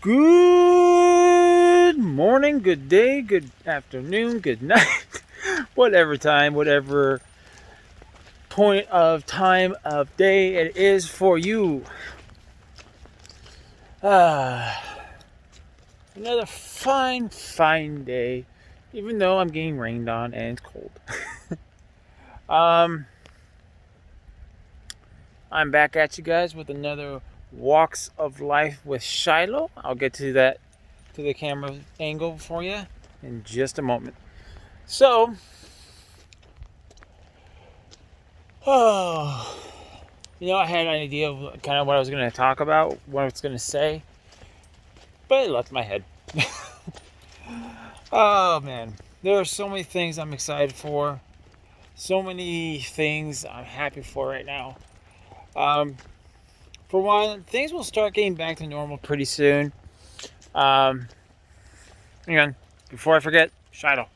Good morning, good day, good afternoon, good night, whatever time, whatever point of time of day it is for you. Another fine day, even though I'm getting rained on and it's cold. I'm back at you guys with another Walks of Life with Shilo. I'll get to that, to the camera angle for you in just a moment. So, I had an idea of kind of what I was going to talk about, what I was going to say, but it left my head. Oh man, there are so many things I'm excited for, so many things I'm happy for right now. For one, things will start getting back to normal pretty soon. Hang on, before I forget, Shilo,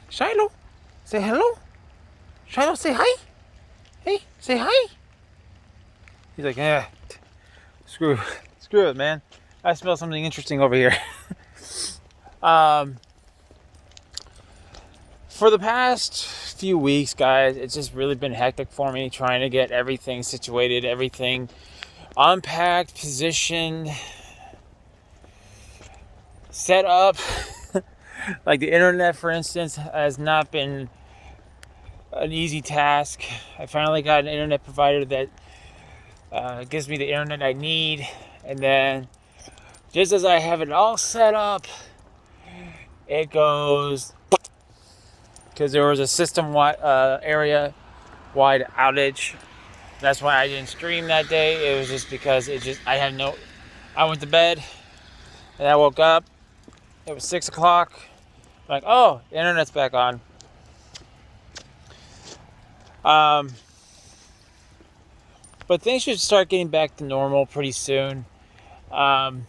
say hello. Shilo, say hi. Hey, say hi. He's like, screw it, man. I smell something interesting over here. For the past few weeks, guys, it's just really been hectic for me trying to get everything situated, everything unpacked, positioned, set up. Like the internet, for instance, has not been an easy task. I finally got an internet provider that gives me the internet I need, and then just as I have it all set up, it goes, because there was a system-wide area-wide outage. That's why I didn't stream that day. It was just because I went to bed and I woke up. It was 6 o'clock. I'm like, oh, the internet's back on. But things should start getting back to normal pretty soon. And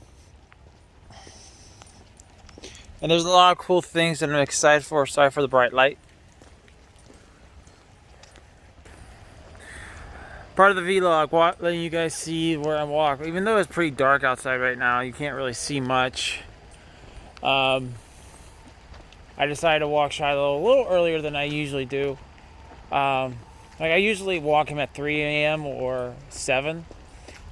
there's a lot of cool things that I'm excited for. Sorry for the bright light. Part of the vlog, letting you guys see where I walk. Even though it's pretty dark outside right now, you can't really see much. I decided to walk Shilo a little earlier than I usually do. I usually walk him at 3 a.m. or 7,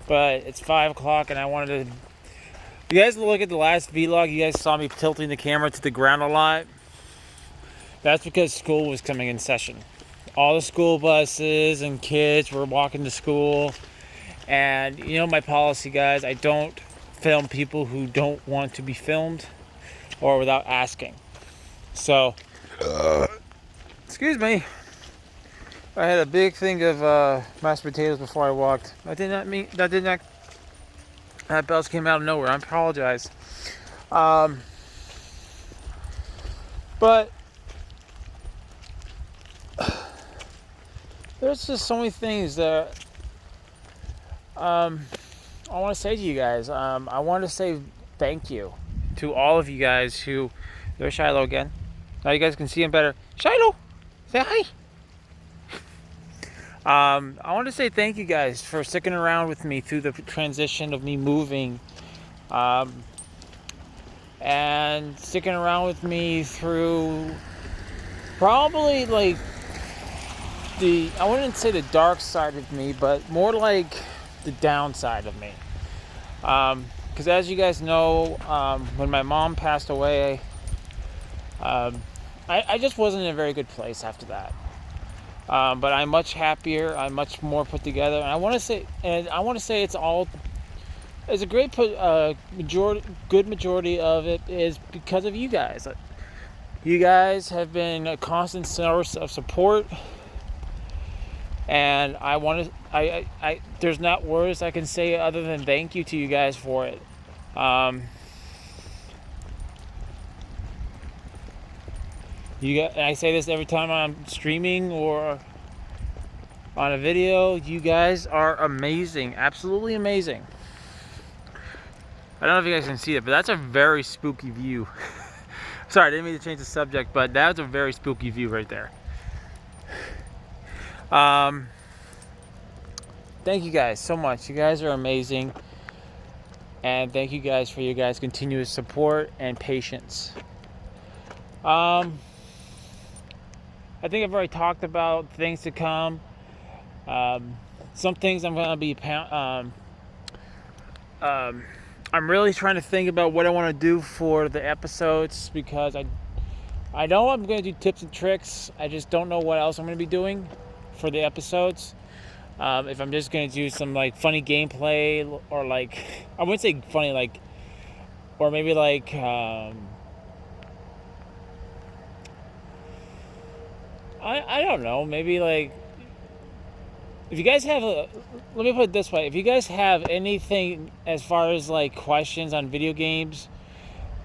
but it's 5 o'clock and I wanted to... If you guys look at the last vlog, you guys saw me tilting the camera to the ground a lot. That's because school was coming in session. All the school buses and kids were walking to school. And you know my policy, guys, I don't film people who don't want to be filmed or without asking. So, excuse me. I had a big thing of mashed potatoes before I walked. That belch came out of nowhere. I apologize. But there's just so many things that I want to say to you guys. I want to say thank you to all of you guys who... There's Shilo again. Now you guys can see him better. Shilo, say hi. I want to say thank you guys for sticking around with me through the transition of me moving, and sticking around with me through probably like I wouldn't say the dark side of me, but more like the downside of me. Because as you guys know, when my mom passed away, I just wasn't in a very good place after that. But I'm much happier. I'm much more put together, and I want to say it's a great good majority of it is because of you guys. You guys have been a constant source of support, and there's not words I can say other than thank you to you guys for it. I say this every time I'm streaming or on a video. You guys are amazing, absolutely amazing. I don't know if you guys can see it, but that's a very spooky view. Sorry, I didn't mean to change the subject, but that's a very spooky view right there. Thank you guys so much. You guys are amazing. And thank you guys for your guys' continuous support and patience. I think I've already talked about things to come. Some things I'm going to be... I'm really trying to think about what I want to do for the episodes, because I know I'm going to do tips and tricks. I just don't know what else I'm going to be doing for the episodes. If I'm just going to do some like funny gameplay, or like, I wouldn't say funny, like, or maybe like, I don't know, maybe like, if you guys have let me put it this way, if you guys have anything as far as like questions on video games,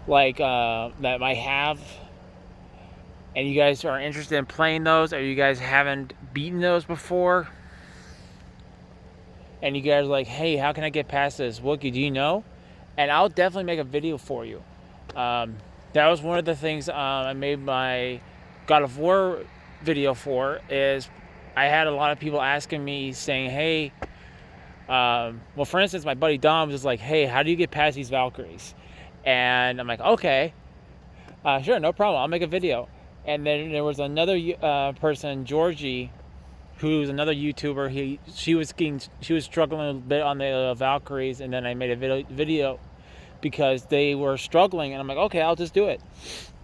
like, that I have, and you guys are interested in playing those, or you guys haven't beaten those before, and you guys are like, hey, how can I get past this? Wookie, do you know? And I'll definitely make a video for you. That was one of the things I made my God of War video for, is I had a lot of people asking me, saying, hey, well, for instance, my buddy Dom was like, hey, how do you get past these Valkyries? And I'm like, okay, sure, no problem, I'll make a video. And then there was another person, Georgie, who's another YouTuber. She was struggling a bit on the Valkyries, and then I made a video because they were struggling, and I'm like, okay, I'll just do it.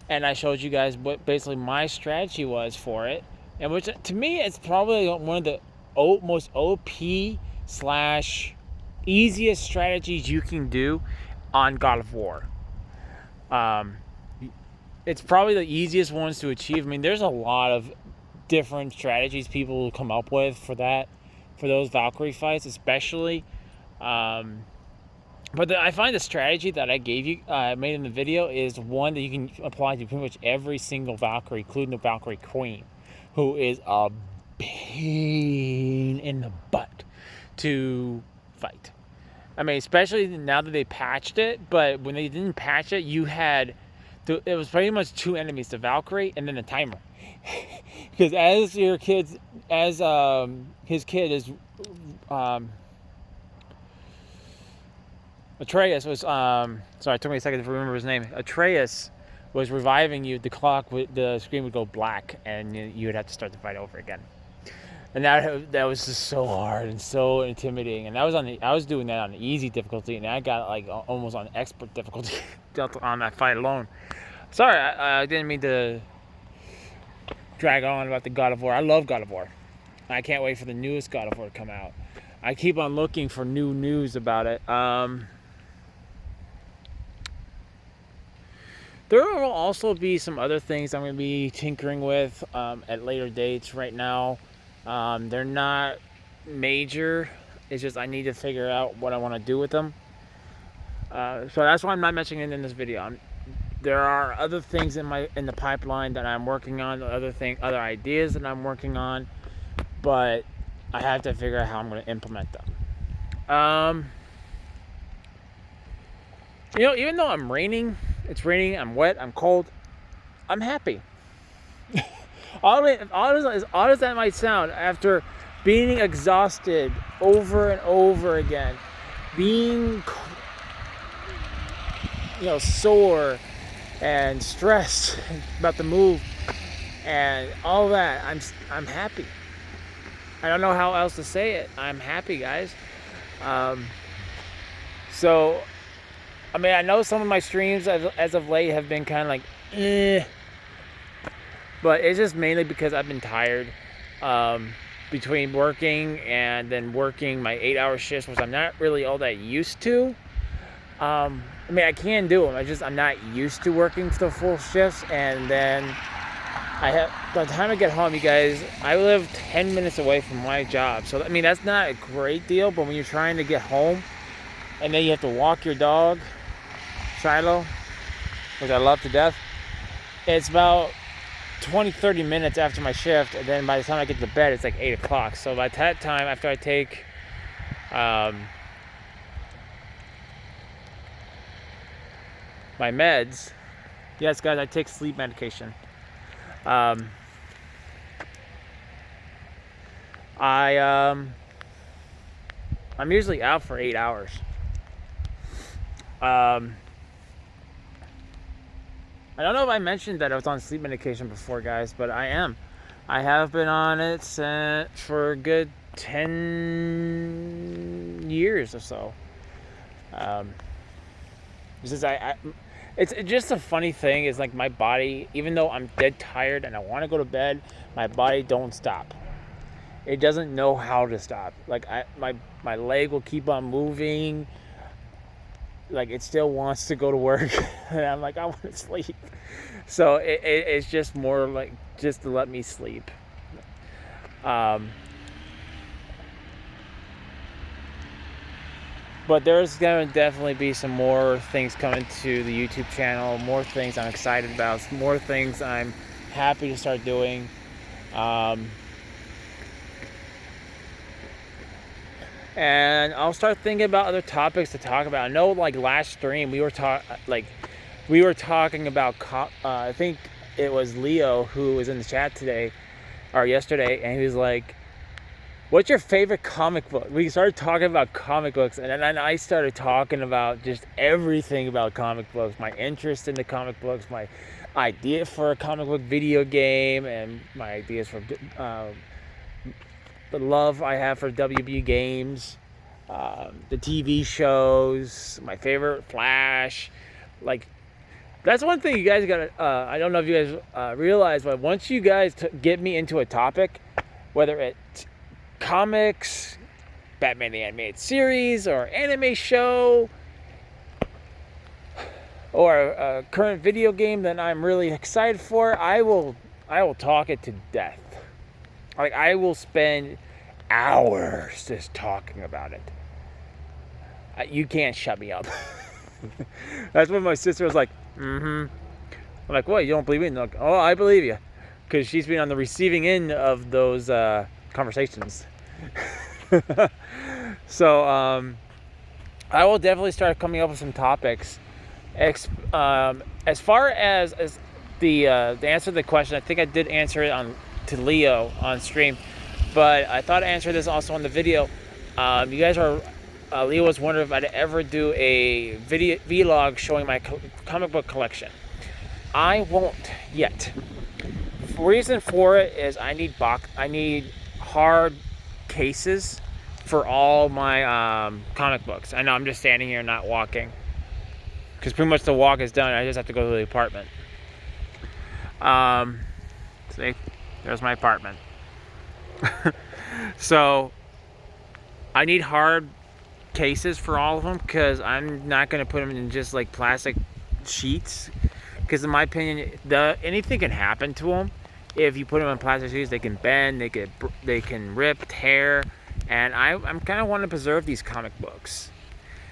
And I showed you guys what basically my strategy was for it, and which to me it's probably one of the most OP / easiest strategies you can do on God of War. It's probably the easiest ones to achieve. I mean, there's a lot of different strategies people will come up with for those Valkyrie fights, especially. But I find the strategy that I gave you, made in the video, is one that you can apply to pretty much every single Valkyrie, including the Valkyrie Queen, who is a pain in the butt to fight. I mean, especially now that they patched it, but when they didn't patch it, it was pretty much two enemies, the Valkyrie and then the timer. Because as his kid is, Atreus was, sorry, it took me a second to remember his name. Atreus was reviving you, the screen would go black, and you would have to start the fight over again. And that was just so hard and so intimidating. And I was doing that on easy difficulty, and I got like almost on expert difficulty on that fight alone. Sorry, I didn't mean to drag on about the God of War. I love God of War. I can't wait for the newest God of War to come out. I keep on looking for new news about it. There will also be some other things I'm going to be tinkering with at later dates. Right now, they're not major. It's just I need to figure out what I want to do with them. So that's why I'm not mentioning it in this video. There are other things in the pipeline that I'm working on, other ideas that I'm working on, but I have to figure out how I'm going to implement them. Even though it's raining, I'm wet, I'm cold, I'm happy. Odd as that might sound, after being exhausted over and over again, being sore and stressed about the move and all that, I'm happy. I don't know how else to say it. I'm happy, guys. So, I mean, I know some of my streams as of late have been kind of like, but it's just mainly because I've been tired between working and then working my 8-hour shifts, which I'm not really all that used to. I mean, I can do them. I'm not used to working the full shifts, and then by the time I get home, you guys, I live 10 minutes away from my job. So, I mean, that's not a great deal, but when you're trying to get home, and then you have to walk your dog, Shilo, which I love to death, it's about 20-30 minutes after my shift, and then by the time I get to bed, it's like 8 o'clock. So by that time, after I take my meds, yes, guys, I take sleep medication. I'm usually out for 8 hours. Um, I don't know if I mentioned that I was on sleep medication before, guys, but I am. I have been on it for a good 10 years or so. Just it's just a funny thing is like my body, even though I'm dead tired and I want to go to bed, my body don't stop. It doesn't know how to stop. Like my leg will keep on moving. Like it still wants to go to work, and I'm like, I want to sleep. So it's just more like just to let me sleep. But there's going to definitely be some more things coming to the YouTube channel, more things I'm excited about, more things I'm happy to start doing. And I'll start thinking about other topics to talk about. I know, like last stream, we were talking about. I think it was Leo who was in the chat today or yesterday, and he was like, "What's your favorite comic book?" We started talking about comic books, and then I started talking about just everything about comic books, my interest in the comic books, my idea for a comic book video game, and my ideas for the love I have for WB games, the TV shows, my favorite Flash. Like, that's one thing you guys gotta, I don't know if you guys realize, but once you guys get me into a topic, whether it's comics, Batman the Animated Series, or anime show, or a current video game that I'm really excited for, I will talk it to death. Like, I will spend hours just talking about it. You can't shut me up. That's when my sister was like, I'm like, what, you don't believe me? And like, oh, I believe you. Because she's been on the receiving end of those conversations. So, I will definitely start coming up with some topics. As far as the answer to the question, I think I did answer it to Leo on stream, but I thought I answered this also on the video. You guys are Leo was wondering if I'd ever do a vlog showing my comic book collection. I won't yet. The reason for it is I need hard cases for all my comic books. I know I'm just standing here not walking because pretty much the walk is done. I just have to go to the apartment. See, there's my apartment. So I need hard cases for all of them because I'm not going to put them in just like plastic sheets, because in my opinion anything can happen to them. If you put them in plastic sheets, they can bend, they can rip, tear, and I'm kind of wanting to preserve these comic books.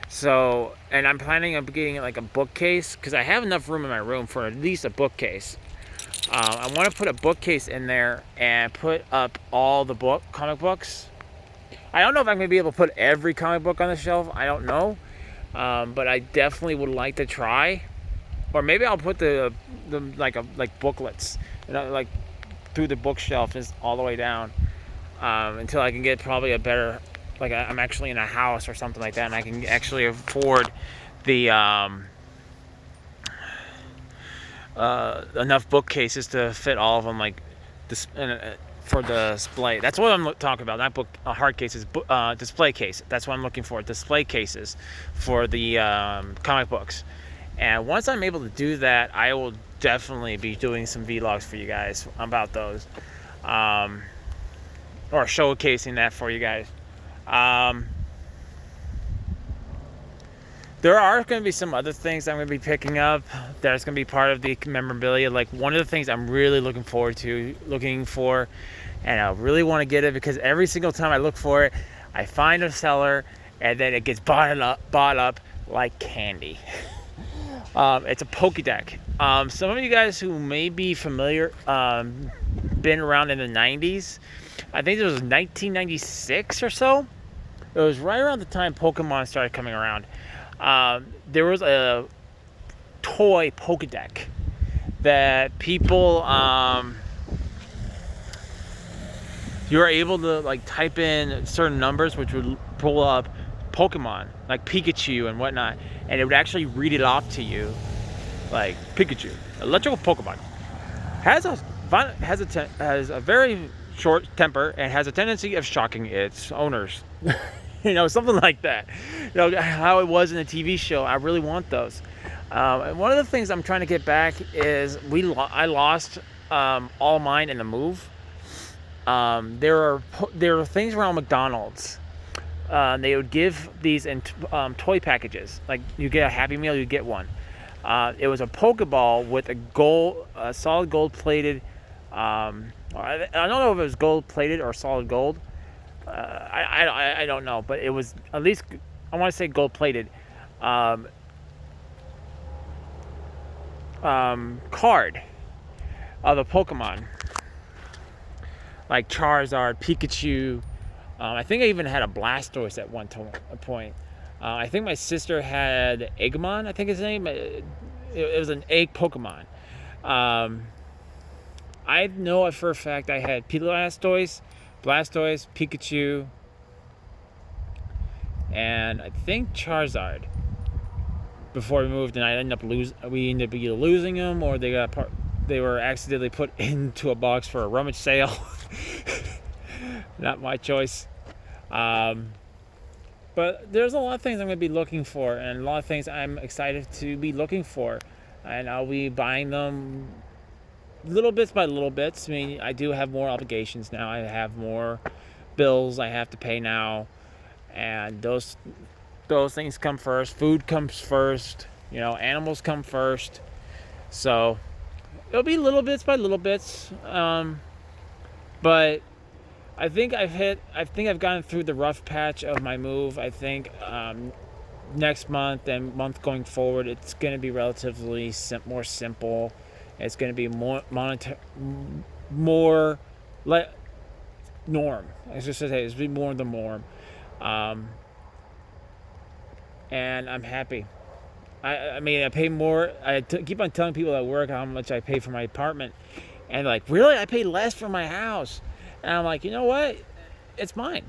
So, and I'm planning on getting like a bookcase because I have enough room in my room for at least a bookcase. I want to put a bookcase in there and put up all the comic books. I don't know if I'm going to be able to put every comic book on the shelf. I don't know. But I definitely would like to try. Or maybe I'll put the booklets, like through the bookshelf all the way down until I can get probably a better, like I'm actually in a house or something like that, and I can actually afford the enough bookcases to fit all of them, like this for the display. That's what I'm talking about. Not hard cases, display case. That's what I'm looking for. Display cases for the comic books. And once I'm able to do that, I will definitely be doing some vlogs for you guys about those, or showcasing that for you guys. There are going to be some other things I'm going to be picking up that's going to be part of the memorabilia. Like one of the things I'm really looking for, and I really want to get it because every single time I look for it, I find a seller, and then it gets bought up like candy. It's a Pokédex. Some of you guys who may be familiar, been around in the 90s, I think it was 1996 or so. It was right around the time Pokemon started coming around. There was a toy Pokédex that people, you were able to like type in certain numbers, which would pull up Pokemon, like Pikachu and whatnot, and it would actually read it off to you, like Pikachu, electrical Pokemon, has a very short temper and has a tendency of shocking its owners. You know, something like that. You know, how it was in the TV show. I really want those. And one of the things I'm trying to get back is I lost all mine in the move. There are things around McDonald's. They would give these in toy packages. Like you get a Happy Meal, you get one. It was a Pokeball with a solid gold plated. I don't know if it was gold plated or solid gold. I don't know, but it was at least, I want to say gold plated. Card of a Pokemon, like Charizard, Pikachu. I think I even had a Blastoise at one point. I think my sister had Eggman, I think his name. It was an egg Pokemon. I know for a fact I had Blastoise, Pikachu, and I think Charizard before we moved, and we ended up either losing them or they were accidentally put into a box for a rummage sale. Not my choice. But there's a lot of things I'm going to be looking for, and a lot of things I'm excited to be looking for, and I'll be buying them little bits by little bits. I mean, I do have more obligations now. I have more bills I have to pay now, and those things come first. Food comes first. You know, animals come first. So it'll be little bits by little bits. But I think I've gotten through the rough patch of my move. I think next month and month going forward, it's going to be relatively more simple. It's going to be more like norm. I was just to say, it's be more the norm. And I'm happy. I mean, I pay more. I keep on telling people at work how much I pay for my apartment, and like, really, I pay less for my house. And I'm like, you know what? It's mine.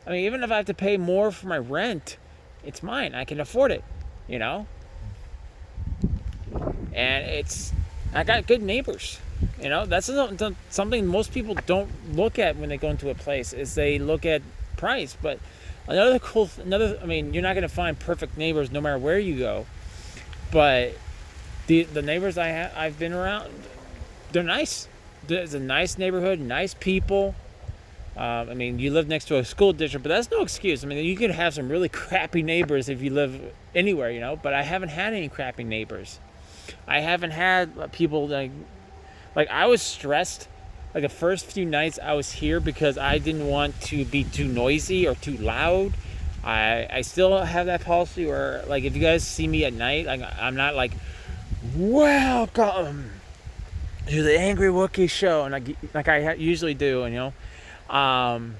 I mean, even if I have to pay more for my rent, it's mine. I can afford it, you know? And I got good neighbors. You know, that's something most people don't look at when they go into a place, is they look at price. But I mean, you're not going to find perfect neighbors no matter where you go. But the neighbors I've been around, they're nice. It's a nice neighborhood, nice people. I mean, you live next to a school district, but that's no excuse. I mean, you could have some really crappy neighbors if you live anywhere, you know. But I haven't had any crappy neighbors. I haven't had people like I was stressed. Like the first few nights I was here because I didn't want to be too noisy or too loud. I still have that policy where, like, if you guys see me at night, like, I'm not like, welcome to the Angry Wookiee show, and like I usually do, and you know,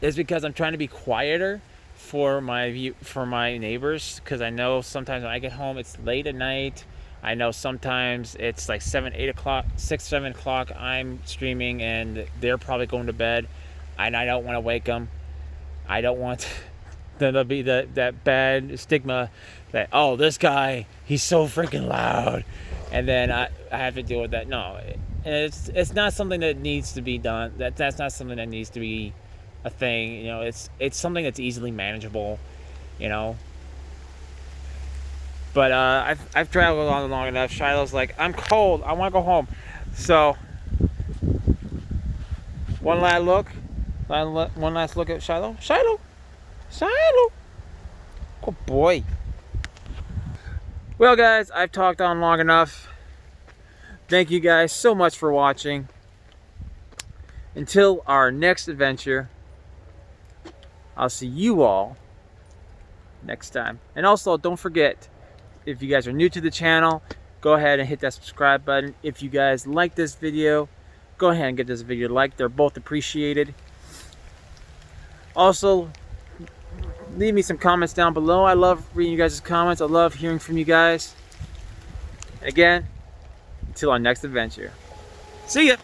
it's because I'm trying to be quieter for my neighbors, because I know sometimes when I get home it's late at night. I know sometimes it's like 7 o'clock I'm streaming and they're probably going to bed, and I don't want to wake them. I don't want there to be that bad stigma that, oh, this guy, he's so freaking loud, and then I have to deal with that. No, and it's not something that needs to be done. That's not something that needs to be a thing. You know, it's something that's easily manageable. You know. But I've traveled on long enough. Shiloh's like, I'm cold. I want to go home. So one last look at Shilo. Shilo. Good boy. Well, guys, I've talked on long enough. Thank you guys so much for watching. Until our next adventure, I'll see you all next time. And also, don't forget, if you guys are new to the channel, go ahead and hit that subscribe button. If you guys like this video, go ahead and get this video liked. They're both appreciated. Also, leave me some comments down below. I love reading you guys' comments. I love hearing from you guys. Again, until our next adventure. See ya!